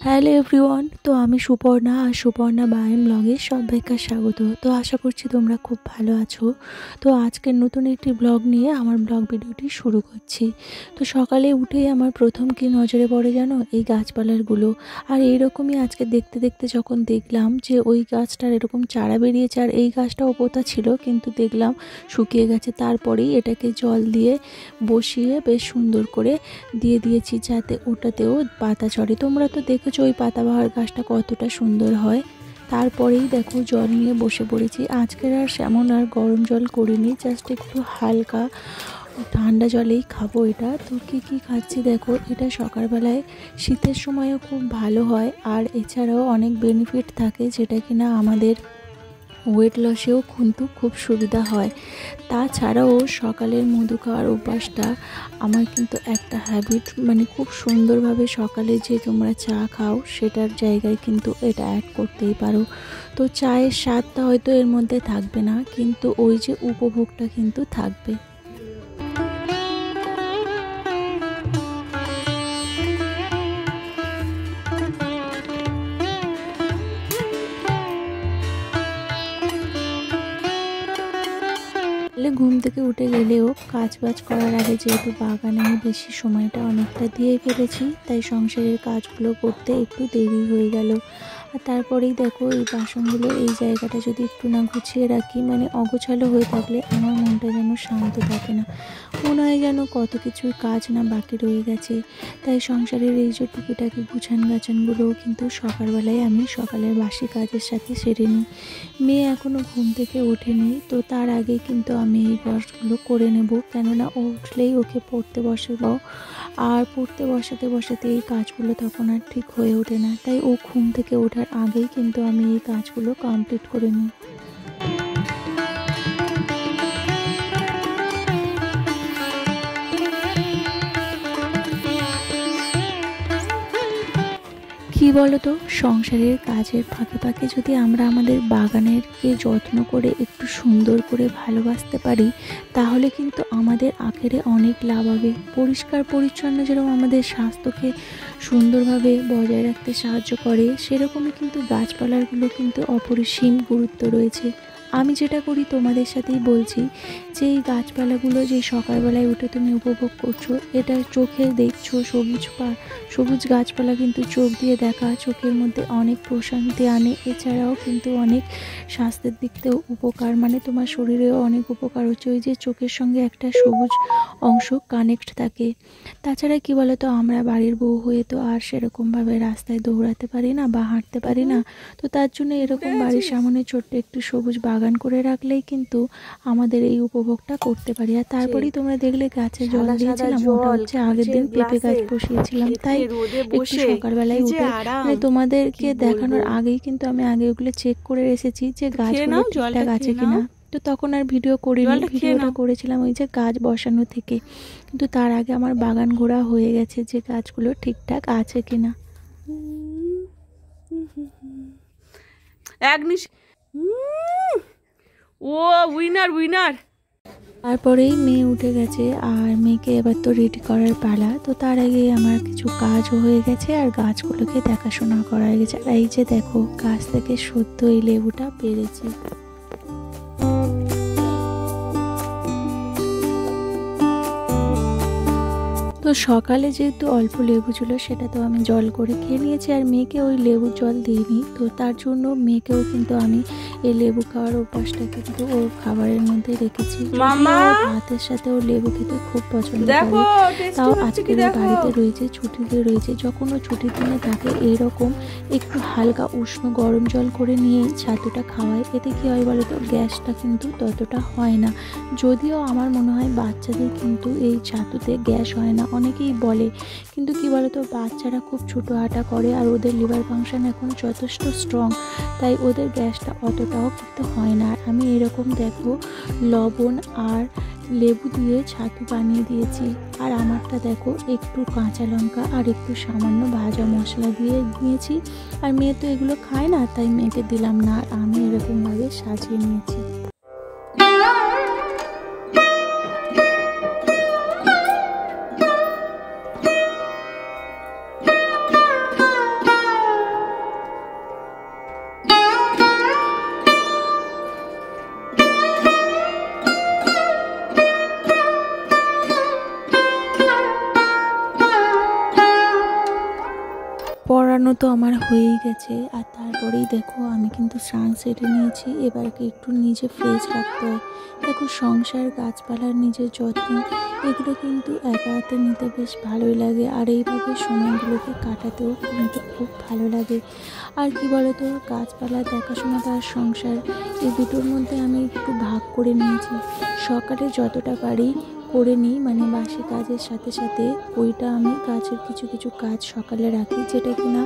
Hello everyone, তো আমি সুপর্ণা আর সুপর্ণা বায়াম ব্লগে সবাইকে স্বাগত। তো আশা করছি তোমরা খুব ভালো আছো। তো আজকের নতুন একটি ব্লগ নিয়ে আমার ব্লগ ভিডিওটি শুরু করছি। তো সকালে উঠেই আমার প্রথম কি নজরে পড়ে জানো, এই গাছপালাগুলো। আর এইরকমই আজকে দেখতে দেখতে যখন দেখলাম যে ওই গাছটার এরকম চারা বেরিয়েছে আর এই গাছটাও পোঁতা ছিল, কিন্তু দেখলাম শুকিয়ে গেছে। তারপরেই এটাকে জল দিয়ে বসিয়ে বেশ সুন্দর করে দিয়ে দিয়েছি, যাতে ওটাতেও পাতা চড়ে। তোমরা তো দেখেছো ওই পাতাবাহার গাছটা কতটা সুন্দর হয়। তারপরেই দেখো জল নিয়ে বসে পড়েছি। আজকের আর সেমন আর গরম জল করিনি, জাস্ট একটু হালকা ঠান্ডা জলেই খাবো এটা। তো কী খাচ্ছি দেখো, এটা সকালবেলায় শীতের সময়ও খুব ভালো হয়, আর এছাড়াও অনেক বেনিফিট থাকে, যেটা কিনা আমাদের ওয়েট লসেও কিন্তু খুব সুবিধা হয়। তাছাড়াও সকালের মধু খাওয়ার অভ্যাসটা আমার কিন্তু একটা হ্যাবিট, মানে খুব সুন্দরভাবে সকালে যে তোমরা চা খাও সেটার জায়গায় কিন্তু এটা অ্যাড করতেই পারো। তো চায়ের স্বাদটা হয়তো এর মধ্যে থাকবে না, কিন্তু ওই যে উপভোগটা কিন্তু থাকবে। ঘুম থেকে উঠে গেলেও কাজবাজ করার আগে যেহেতু বাগানে আমি বেশি সময়টা অনেকটা দিয়ে ফেলেছি, তাই সংসারের কাজগুলো করতে একটু দেরি হয়ে গেল। আর তারপরেই দেখো এই বাসনগুলো এই জায়গাটা যদি একটু না গুছিয়ে রাখি, মানে অগোছালো হয়ে থাকলে আমার মনটা যেন শান্ত থাকে না, মনে হয় যেন কত কিছুর কাজ না বাকি রয়ে গেছে। তাই সংসারের এই যে টুকিটাকি গুছান গাছানগুলোও কিন্তু সকালবেলায় আমি সকালের বাসি কাজের সাথে সেরে নিই। মেয়ে এখনও ঘুম থেকে ওঠেনি, তো তার আগে কিন্তু আমি এই কাজগুলো করে নেব, কেননা ও উঠলেই ওকে পড়তে বসাবো। আর পড়তে বসাতে এই কাজগুলো তখন আর ঠিক হয়ে ওঠে না, তাই ও ঘুম থেকে ওঠার আগেই কিন্তু আমি এই কাজগুলো কমপ্লিট করে নিই। কী বলো তো, সংসারের কাজের ফাঁকে ফাঁকে যদি আমরা আমাদের বাগানেরকে যত্ন করে একটু সুন্দর করে ভালোবাসতে পারি, তাহলে কিন্তু আমাদের আখেরে অনেক লাভ হবে। পরিষ্কার পরিচ্ছন্ন যেরকম আমাদের স্বাস্থ্যকে সুন্দরভাবে বজায় রাখতে সাহায্য করে, সেরকমই কিন্তু গাছপালাগুলো কিন্তু অপরিসীম গুরুত্ব রয়েছে। আমি যেটা করি তোমাদের সাথেই বলছি, যে এই গাছপালাগুলো যে সকালবেলায় উঠে তুমি উপভোগ করছো, এটা চোখে দেখছো সবুজ গাছপালা কিন্তু চোখ দিয়ে দেখা চোখের মধ্যে অনেক প্রশান্তি আনে। এছাড়াও কিন্তু অনেক স্বাস্থ্যের দিক থেকেও উপকার, মানে তোমার শরীরেও অনেক উপকার হচ্ছে। ওই যে চোখের সঙ্গে একটা সবুজ অংশ কানেক্ট থাকে। তাছাড়া কি বলতো, আমরা বাড়ির বউ হয়ে তো আর সেরকমভাবে রাস্তায় দৌড়াতে পারি না বা হাঁটতে পারি না। তো তার জন্য এরকম বাড়ির সামনে ছোট্ট একটু সবুজ বাগান করে রাখলেই কিন্তু আমাদের এই উপভোগটা করতে পারি। আর তারপরেই তোমরা দেখলে গাছে জল দিয়েছিলাম, ওটা হচ্ছে আগের দিন পেঁপে গাছ বসিয়েছিলাম, তাই একটু সকালবেলায় উঠে মানে তোমাদেরকে দেখানোর আগেই কিন্তু আমি আগে ওগুলো চেক করে এসেছি যে গাছগুলো ঠিকঠাক আছে কিনা। তো তখন আর ভিডিও করিনি, ভিডিওটা করেছিলাম ওই যে গাছ বসানো থেকে, কিন্তু তার আগে আমার বাগান ঘোরা হয়ে গেছে যে গাছগুলো ঠিকঠাক আছে কিনা। ও উইনার। তারপরেই মেয়ে উঠে গেছে, আর মেয়েকে এবার তো রেডি করার পালা। তো তার আগে আমার কিছু কাজও হয়ে গেছে আর গাছগুলোকে দেখাশোনা করা হয়ে গেছে। আর এই যে দেখো, গাছ থেকে সদ্য এই লেবুটা পেরেছি। তো সকালে যেহেতু অল্প লেবু ছিল, সেটা তো আমি জল করে খেয়ে নিয়েছি, আর মেয়েকে ওই লেবুর জল দিইনি। তো তার জন্য মেয়েকেও কিন্তু আমি এই লেবু খাওয়ার অভ্যাসটা কিন্তু ওর খাবারের মধ্যে রেখেছি। ভাতের সাথে ও লেবু খেতে খুব পছন্দ করে। তাও আজকে বাড়িতে রয়েছে, ছুটিতে রয়েছে, যখন ও ছুটির দিনে থাকে এইরকম একটু হালকা উষ্ণ গরম জল করে নিয়ে ছাতুটা খাওয়ায়। এতে কী হয় বলো তো, গ্যাসটা কিন্তু ততটা হয় না। যদিও আমার মনে হয় বাচ্চাদের কিন্তু এই ছাতুতে গ্যাস হয় না, অনেকেই বলে, কিন্তু কি বলতো, বাচ্চারা খুব ছোটো হাঁটা করে আর ওদের লিভার ফাংশন এখন যথেষ্ট স্ট্রং, তাই ওদের গ্যাসটা অতটাও কিন্তু হয় না। আর আমি এরকম দেখো লবণ আর লেবু দিয়ে ছাতু বানিয়ে দিয়েছি। আর আমারটা দেখো একটু কাঁচা লঙ্কা আর একটু সামান্য ভাজা মশলা দিয়ে নিয়েছি। আর মেয়ে তো এগুলো খায় না, তাই মেয়েকে দিলাম না, আর আমি এরকমভাবে সাজিয়ে নিয়েছি। পড়ানো তো আমার হয়েই গেছে। আর তারপরেই দেখো আমি কিন্তু স্নান সেরে নিয়েছি। এবারকে একটু নিজে ফ্রেশ রাখতে হয়। দেখো সংসার, গাছপালার নিজের যত্ন, এগুলো কিন্তু একা হাতে নিতে বেশ ভালোই লাগে। আর এইভাবে সময়গুলোকে কাটাতেও কিন্তু খুব ভালো লাগে। আর কি বলতো, গাছপালা দেখাশোনা আর সংসার, এই দুটোর মধ্যে আমি একটু ভাগ করে নিয়েছি। সকালে যতটা পারি করে নিই, মানে বাসি কাজের সাথে সাথে ওইটা আমি গাছের কিছু কিছু কাজ সকালে রাখি, যেটা কিনা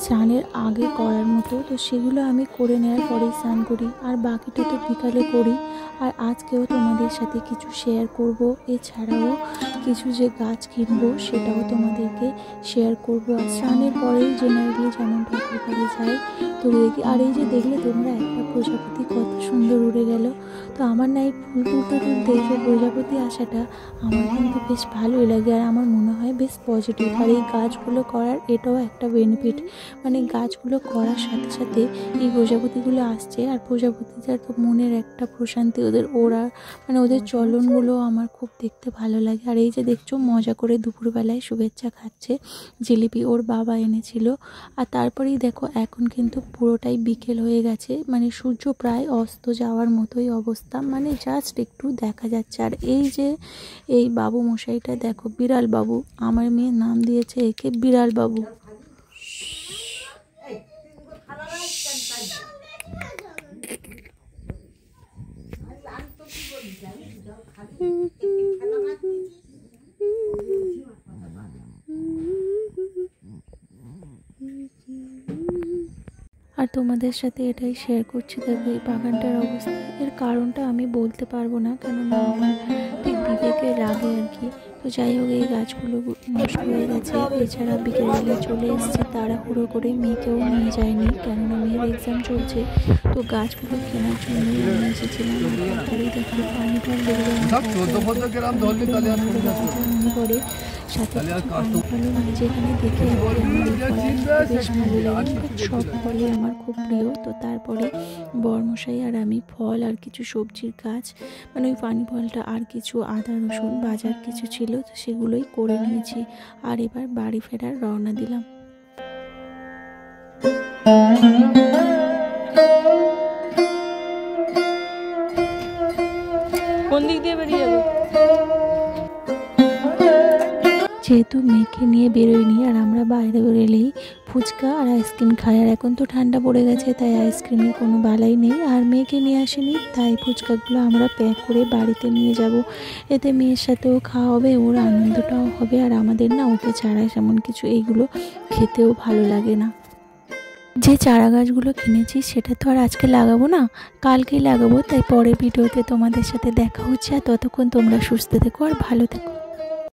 স্নানের আগে করার মতো। তো সেগুলো আমি করে নেওয়ার পরেই স্নান করি। আর বাকিটা তো বিকালে করি। আর আজকেও তোমাদের সাথে কিছু শেয়ার করব। এছাড়াও কিছু যে গাছ কিনবো সেটাও তোমাদেরকে শেয়ার করব। আর স্নানের পরেই জেনারেলি যেমন ঠাকুর ঘরে যাই তো দেখি। আর এই যে দেখলে তোমরা, একটা প্রজাপতি কত সুন্দর উড়ে গেল। তো আমার না এই ফুল তুলতে তুলতে এই যে প্রজাপতি আসাটা আমার কিন্তু বেশ ভালোই লাগে। আর আমার মনে হয় বেশ পজিটিভ। আর এই গাছগুলো করার এটাও একটা বেনিফিট, মানে গাছগুলো করার সাথে সাথে এই প্রজাপতিগুলো আসছে। আর প্রজাপতিটার তো মনের একটা প্রশান্তি, ওদের ওরা মানে ওদের চলনগুলো আমার খুব দেখতে ভালো লাগে। আর এই যে দেখছো মজা করে দুপুরবেলায় শুভেচ্ছা খাচ্ছে, জিলিপি ওর বাবা এনেছিল। আর তারপরেই দেখো এখন কিন্তু পুরোটাই বিকেল হয়ে গেছে, মানে সূর্য প্রায় অস্ত যাওয়ার মতোই অবস্থা, মানে জাস্ট একটু দেখা যাচ্ছে। আর এই যে এই বাবু মশাইটা দেখো, বিড়াল বাবু, আমার মেয়ে নাম দিয়েছে একে বিড়াল বাবু। আর তোমাদের সাথে এটাই শেয়ার করছি। দেখো এই বাগানটার অবস্থা, এর কারণটা আমি বলতে পারবো না, কেননা আমার ঠিক বিবেকে লাগে আর কি। তো যাই হোক, এই গাছগুলো নষ্ট হয়ে গেছে। এছাড়া বিকেলবেলা চলে এসেছি তাড়াহুড়ো করে, মেয়েকেও নিয়ে যায়নি কেননা মেয়ের এক্সাম চলছে। তো গাছগুলো কেনার জন্যই আমি এসেছিলাম। তারপরেই দেখো পানি ফল মনে পড়ে, সাথে পানি ফলও যেখানে দেখে বেশ ভালো লাগে। সব ফলই আমার খুব প্রিয়। তো তারপরে বরমশাই আর আমি ফল আর কিছু সবজির গাছ, মানে ওই পানি ফলটা আর কিছু আদা রসুন বাজার কিছু ছিল, তো সেগুলোই করে নিয়েছি। আর এবার বাড়ি ফেরার রওনা দিলাম। কোন দিক দিয়ে বেরিয়ে যাবে? যেহেতু মেয়েকে নিয়ে বেরোয়নি, আর আমরা বাইরে বেরোলেই ফুচকা আর আইসক্রিম খাই। আর এখন তো ঠান্ডা পড়ে গেছে, তাই আইসক্রিমের কোনো বালাই নেই। আর মেয়েকে নিয়ে আসেনি, তাই ফুচকাগুলো আমরা প্যাক করে বাড়িতে নিয়ে যাব। এতে মেয়ের সাথেও খাওয়া হবে, ওর আনন্দটাও হবে। আর আমাদের না ওকে ছাড়া এমন কিছু এইগুলো খেতেও ভালো লাগে না। যে চারা গাছগুলো কিনেছি সেটা তো আর আজকে লাগাবো না, কালকেই লাগাবো। তাই পরের ভিডিওতে তোমাদের সাথে দেখা হচ্ছে। আর ততক্ষণ তোমরা সুস্থ থেকো আর ভালো থেকো।